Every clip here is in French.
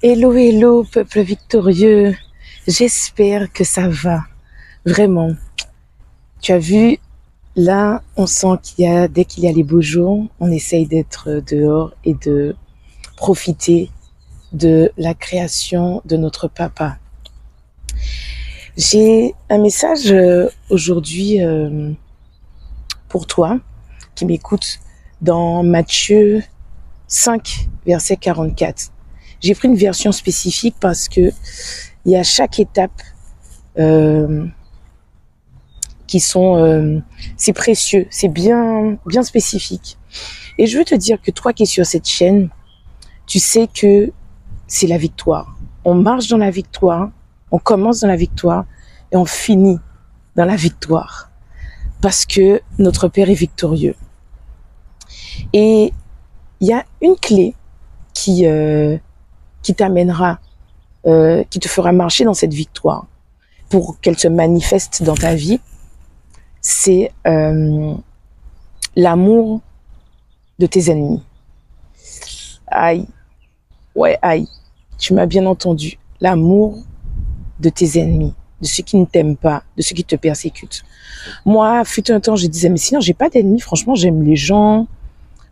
Hello, hello, peuple victorieux. J'espère que ça va. Vraiment. Tu as vu, là, on sent dès qu'il y a les beaux jours, on essaye d'être dehors et de profiter de la création de notre papa. J'ai un message aujourd'hui pour toi qui m'écoute dans Matthieu 5, verset 44. J'ai pris une version spécifique parce que il y a chaque étape qui sont, c'est précieux, c'est bien spécifique. Et je veux te dire que toi qui es sur cette chaîne, tu sais que c'est la victoire. On marche dans la victoire, on commence dans la victoire et on finit dans la victoire parce que notre Père est victorieux. Et il y a une clé qui t'amènera, qui te fera marcher dans cette victoire pour qu'elle se manifeste dans ta vie, c'est l'amour de tes ennemis. Aïe, ouais, aïe, tu m'as bien entendu. L'amour de tes ennemis, de ceux qui ne t'aiment pas, de ceux qui te persécutent. Moi, fut un temps, je disais, mais sinon, j'ai pas d'ennemis, franchement, j'aime les gens,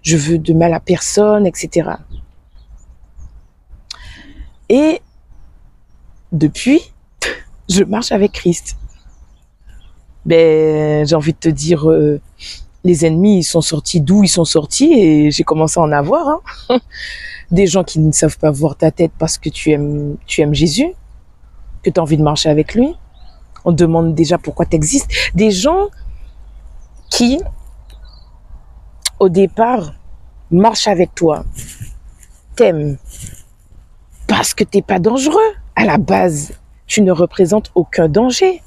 je veux de mal à personne, etc. Et depuis, je marche avec Christ. Ben, j'ai envie de te dire, les ennemis, ils sont sortis d'où ils sont sortis et j'ai commencé à en avoir. Hein. Des gens qui ne savent pas voir ta tête parce que tu aimes Jésus, que tu as envie de marcher avec lui. On te demande déjà pourquoi tu existes. Des gens qui, au départ, marchent avec toi, t'aiment, parce que t'es pas dangereux. À la base, tu ne représentes aucun danger.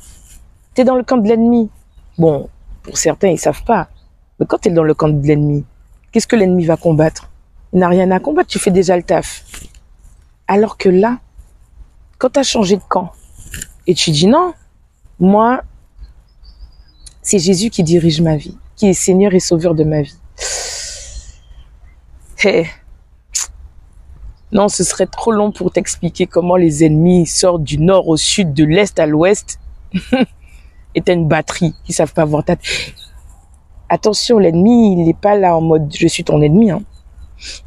T'es dans le camp de l'ennemi. Bon, pour certains, ils savent pas. Mais quand t'es dans le camp de l'ennemi, qu'est-ce que l'ennemi va combattre? Il n'a rien à combattre, tu fais déjà le taf. Alors que là, quand t'as changé de camp, et tu dis non, moi, c'est Jésus qui dirige ma vie, qui est Seigneur et Sauveur de ma vie. Hey. Non, ce serait trop long pour t'expliquer comment les ennemis sortent du nord au sud, de l'est à l'ouest. Et t'as une batterie qui ne savent pas voir ta tête. Attention, l'ennemi, il n'est pas là en mode je suis ton ennemi. Hein.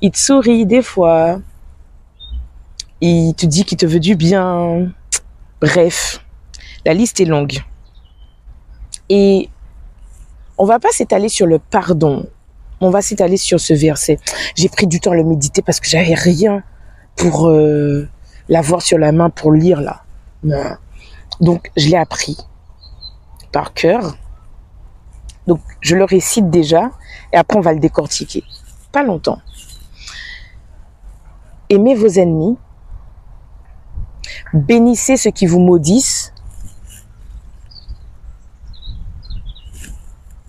Il te sourit des fois. Il te dit qu'il te veut du bien. Bref, la liste est longue. Et on va pas s'étaler sur le pardon. On va s'étaler sur ce verset. J'ai pris du temps à le méditer parce que j'avais rien pour l'avoir sur la main pour lire là. Donc, je l'ai appris par cœur. Donc, je le récite déjà et après, on va le décortiquer. Pas longtemps. Aimez vos ennemis. Bénissez ceux qui vous maudissent.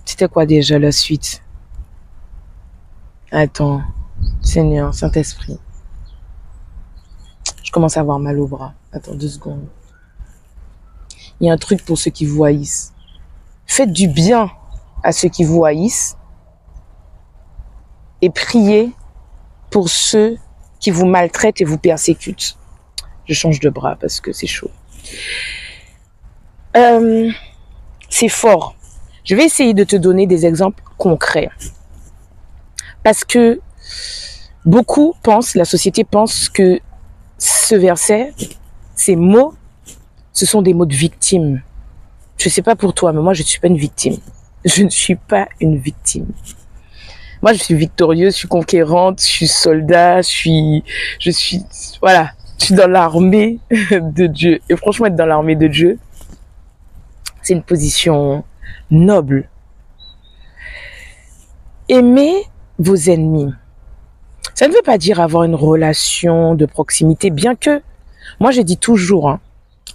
C'était quoi déjà la suite? Attends, Seigneur, Saint-Esprit. Je commence à avoir mal au bras. Attends 2 secondes. Il y a un truc pour ceux qui vous haïssent. Faites du bien à ceux qui vous haïssent et priez pour ceux qui vous maltraitent et vous persécutent. Je change de bras parce que c'est chaud. C'est fort. Je vais essayer de te donner des exemples concrets. Parce que beaucoup pensent, la société pense que ce verset, ces mots, ce sont des mots de victime. Je ne sais pas pour toi, mais moi, je ne suis pas une victime. Je ne suis pas une victime. Moi, je suis victorieuse, je suis conquérante, je suis soldat, je suis dans l'armée de Dieu. Et franchement, être dans l'armée de Dieu, c'est une position noble. Aimer vos ennemis. Ça ne veut pas dire avoir une relation de proximité, bien que, moi je dis toujours, hein,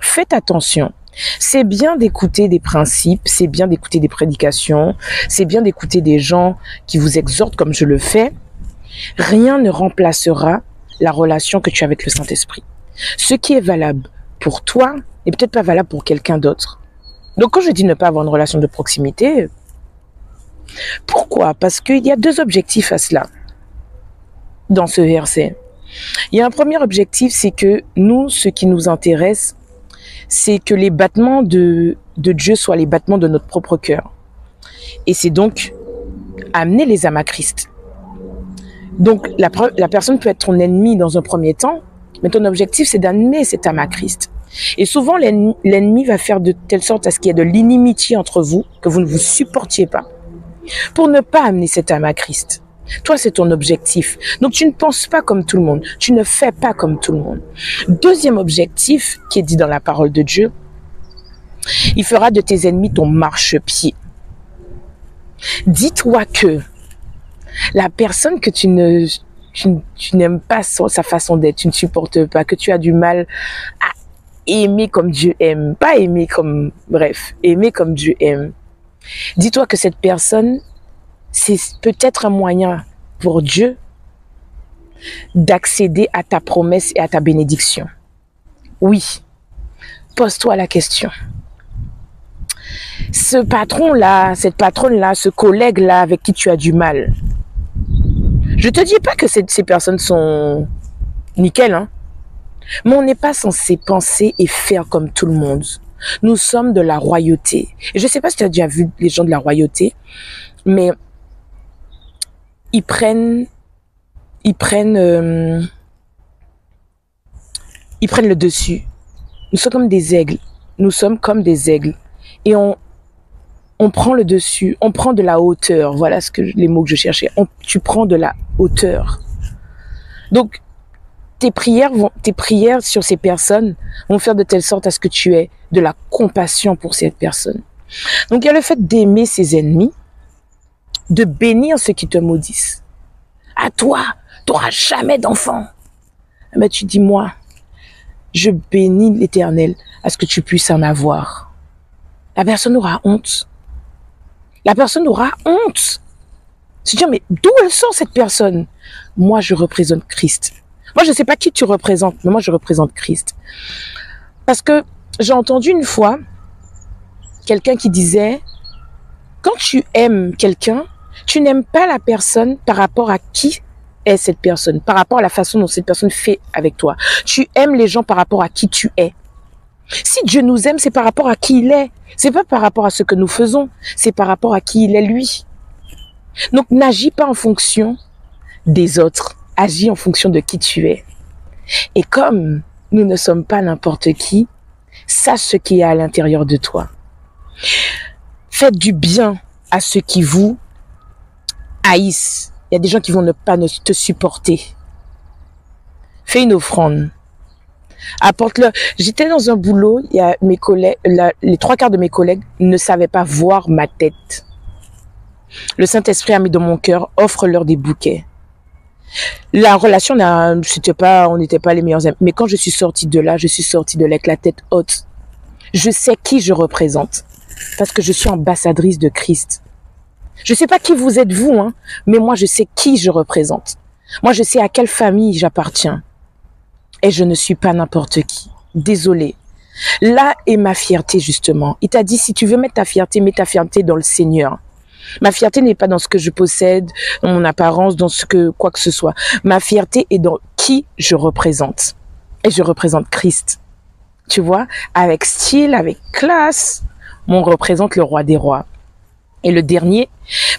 faites attention. C'est bien d'écouter des principes, c'est bien d'écouter des prédications, c'est bien d'écouter des gens qui vous exhortent comme je le fais. Rien ne remplacera la relation que tu as avec le Saint-Esprit. Ce qui est valable pour toi n'est peut-être pas valable pour quelqu'un d'autre. Donc quand je dis ne pas avoir une relation de proximité, pourquoi? Parce qu'il y a 2 objectifs à cela dans ce verset. Il y a un premier objectif, c'est que nous, ce qui nous intéresse, c'est que les battements de Dieu soient les battements de notre propre cœur. Et c'est donc amener les âmes à Christ. Donc la personne peut être ton ennemi dans un premier temps, mais ton objectif, c'est d'amener cette âme à Christ. Et souvent, l'ennemi va faire de telle sorte à ce qu'il y ait de l'inimitié entre vous, que vous ne vous supportiez pas, pour ne pas amener cette âme à Christ. Toi, c'est ton objectif. Donc, tu ne penses pas comme tout le monde. Tu ne fais pas comme tout le monde. Deuxième objectif, qui est dit dans la parole de Dieu, il fera de tes ennemis ton marchepied. Dis-toi que la personne que tu n'aimes pas sa façon d'être, tu ne supportes pas, que tu as du mal à aimer comme Dieu aime, pas aimer comme, bref, aimer comme Dieu aime. Dis-toi que cette personne, c'est peut-être un moyen pour Dieu d'accéder à ta promesse et à ta bénédiction. Oui, pose-toi la question. Ce patron-là, cette patronne-là, ce collègue-là avec qui tu as du mal, je te dis pas que ces personnes sont nickel, hein. Mais on n'est pas censé penser et faire comme tout le monde. Nous sommes de la royauté. Et je ne sais pas si tu as déjà vu les gens de la royauté, mais ils prennent le dessus. Nous sommes comme des aigles. Nous sommes comme des aigles. Et on prend le dessus. On prend de la hauteur. Voilà les mots que je cherchais. Tu prends de la hauteur. Donc, tes prières sur ces personnes vont faire de telle sorte à ce que tu aies de la compassion pour cette personne. Donc, il y a le fait d'aimer ses ennemis, de bénir ceux qui te maudissent. À toi, tu n'auras jamais d'enfant. Mais tu dis, moi, je bénis l'Éternel à ce que tu puisses en avoir. La personne aura honte. La personne aura honte. Se dire, mais d'où elle sort cette personne? Moi, je représente Christ. Moi, je ne sais pas qui tu représentes, mais moi, je représente Christ. Parce que j'ai entendu une fois quelqu'un qui disait, quand tu aimes quelqu'un, tu n'aimes pas la personne par rapport à qui est cette personne, par rapport à la façon dont cette personne fait avec toi. Tu aimes les gens par rapport à qui tu es. Si Dieu nous aime, c'est par rapport à qui il est. C'est pas par rapport à ce que nous faisons, c'est par rapport à qui il est lui. Donc, n'agis pas en fonction des autres. Agis en fonction de qui tu es. Et comme nous ne sommes pas n'importe qui, sache ce qui est à l'intérieur de toi. Faites du bien à ceux qui vous haïssent. Il y a des gens qui vont ne te supporter. Fais une offrande. Apporte-le. J'étais dans un boulot, il y a mes collègues, les 3/4 de mes collègues ne savaient pas voir ma tête. Le Saint-Esprit a mis dans mon cœur, offre-leur des bouquets. La relation, on n'était pas les meilleurs amis. Mais quand je suis sortie de là, je suis sortie de là avec la tête haute. Je sais qui je représente. Parce que je suis ambassadrice de Christ. Je sais pas qui vous êtes vous, hein, mais moi je sais qui je représente. Moi je sais à quelle famille j'appartiens. Et je ne suis pas n'importe qui. Désolée. Là est ma fierté justement. Il t'a dit si tu veux mettre ta fierté, mets ta fierté dans le Seigneur. Ma fierté n'est pas dans ce que je possède, dans mon apparence, dans ce que quoi que ce soit. Ma fierté est dans qui je représente. Et je représente Christ. Tu vois, avec style, avec classe, on représente le roi des rois. Et le dernier,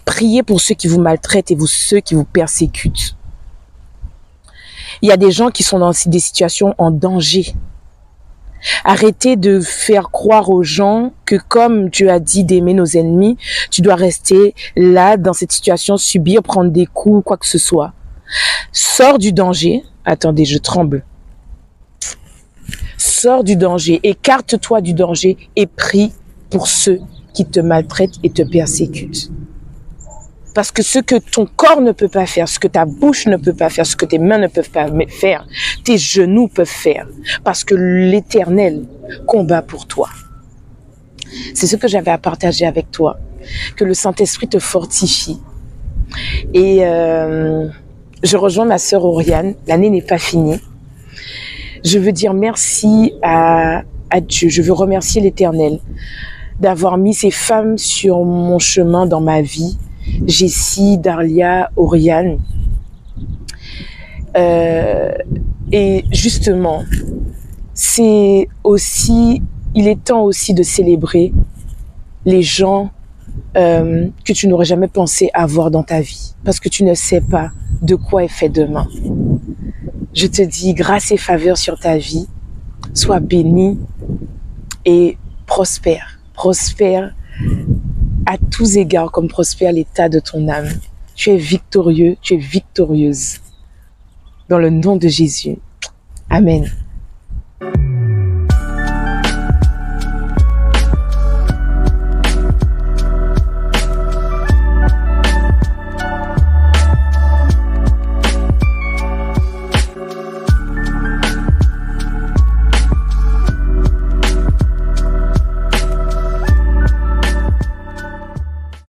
priez pour ceux qui vous maltraitent et ceux qui vous persécutent. Il y a des gens qui sont dans des situations en danger. Arrêtez de faire croire aux gens que comme Dieu a dit d'aimer nos ennemis, tu dois rester là dans cette situation, subir, prendre des coups, quoi que ce soit. Sors du danger. Attendez, je tremble. Sors du danger, écarte-toi du danger et prie pour ceux qui te maltraitent et te persécutent. Parce que ce que ton corps ne peut pas faire, ce que ta bouche ne peut pas faire, ce que tes mains ne peuvent pas faire, tes genoux peuvent faire. Parce que l'Éternel combat pour toi. C'est ce que j'avais à partager avec toi. Que le Saint-Esprit te fortifie. Et je rejoins ma sœur Oriane. L'année n'est pas finie. Je veux dire merci à Dieu. Je veux remercier l'Éternel d'avoir mis ces femmes sur mon chemin dans ma vie. Jessie, Darlia, Oriane, Et justement, il est temps aussi de célébrer les gens que tu n'aurais jamais pensé avoir dans ta vie, parce que tu ne sais pas de quoi est fait demain. Je te dis grâce et faveur sur ta vie, sois béni et prospère. Prospère à tous égards comme prospère l'état de ton âme. Tu es victorieux, tu es victorieuse. Dans le nom de Jésus. Amen.